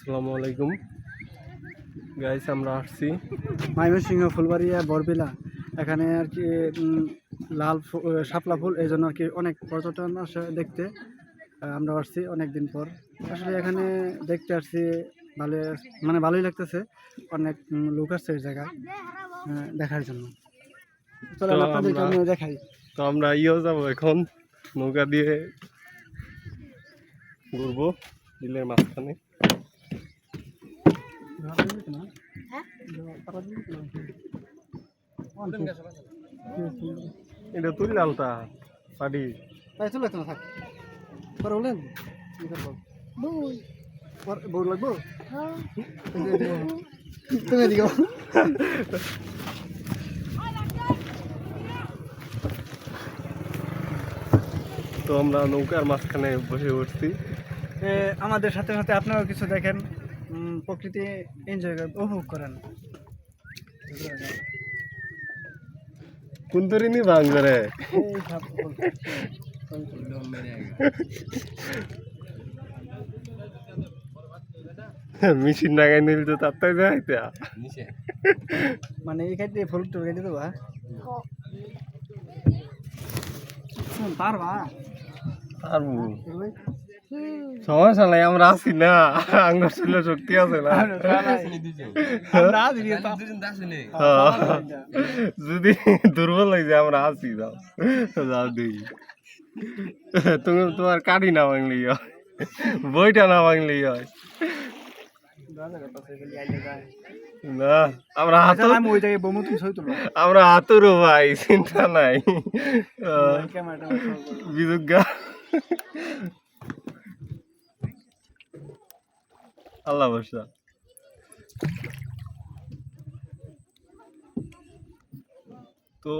আসসালামু আলাইকুম গাইস, আমরা আসছি ময়মনসিংহ ফুলবাড়িয়া বরবিলা। এখানে আর কি লাল শাপলা ফুল, এই জন্য আর কি অনেক পর্যটন আসে দেখতে। আমরা আসছি অনেক দিন পর, আসলে এখানে দেখতে আসছি। ভালো, মানে ভালোই লাগতেছে। অনেক লোক আসছে এই জায়গায় দেখার জন্য। চলেন তো আপনাদেরকে আমি দেখাই। আমরা যাবো এখন নৌকা দিয়ে ঘুরবো বিলের মাঝখানে। এটা তুই লালটা পাডি তাই চলে তো থাক পরে বলেন বউ লাগবো তুমি এদিকে তো আমরা নৌকার মাঝখানে বসে উঠছি। আমাদের সাথে সাথে আপনারাও কিছু দেখেন, প্রকৃতি এনজয় করেন, উপভোগ করেন। কুন্তরিনি ভাঙরে মেশিন লাগাই নিল তো তার যাইতে মানে এই কাটে ফুল টুল কেটে দেবা পারবা আর সমস্যা নাই, আমরা আছি না, আঙ্গুর ছিল শক্তি আছে না। যদি দুর্বল হয়ে যায় আমরা আছি, যাও যাও দেখি। তুমি তোমার কাঠি না ভাঙলেই হয়, বইটা না ভাঙলেই হয়। না আমরা হাতুরো ভাই, চিন্তা নাই। বিদুজ্ঞা আল্লাহ বর্ষা। তো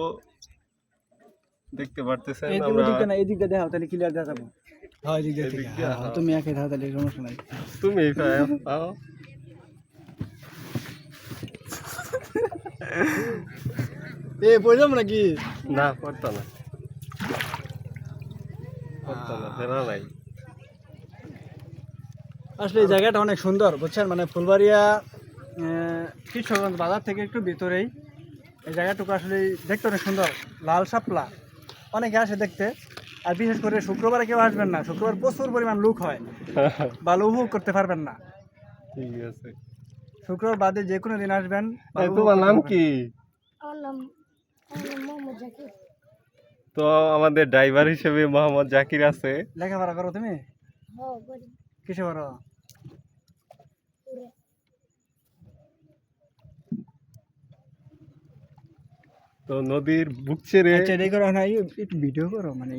দেখতে পারতেছেন এদিকটা দেখাও, তাহলে ক্লিয়ার দেখা যাবো। হ্যাঁ এদিক থেকে তুমি একাই থাকো, তাহলে সমস্যা নাই। তুমি এ বললাম নাকি না করতো না, ফেরা নাই। আসলে এই জায়গাটা অনেক সুন্দর, বুঝছেন, মানে ফুলবাড়িয়া কৃষ্ণগঞ্জ বাজার থেকে একটু ভিতরেই এই জায়গাটুকু আসলে দেখতে অনেক সুন্দর। লাল শাপলা অনেকে আসে দেখতে, আর বিশেষ করে শুক্রবারে কেউ আসবেন না, শুক্রবার প্রচুর পরিমাণ লোক হয়, ভালো উপভোগ করতে পারবেন না। ঠিক আছে, শুক্রবার বাদে যে কোনো দিন আসবেন। তোমার নাম কি? তো আমাদের ড্রাইভার হিসেবে মোহাম্মদ জাকির আছে। লেখাপড়া করো তুমি? কিসে করো? তো নদীর বুক ছেড়ে করো না, একটু ভিডিও করো, মানে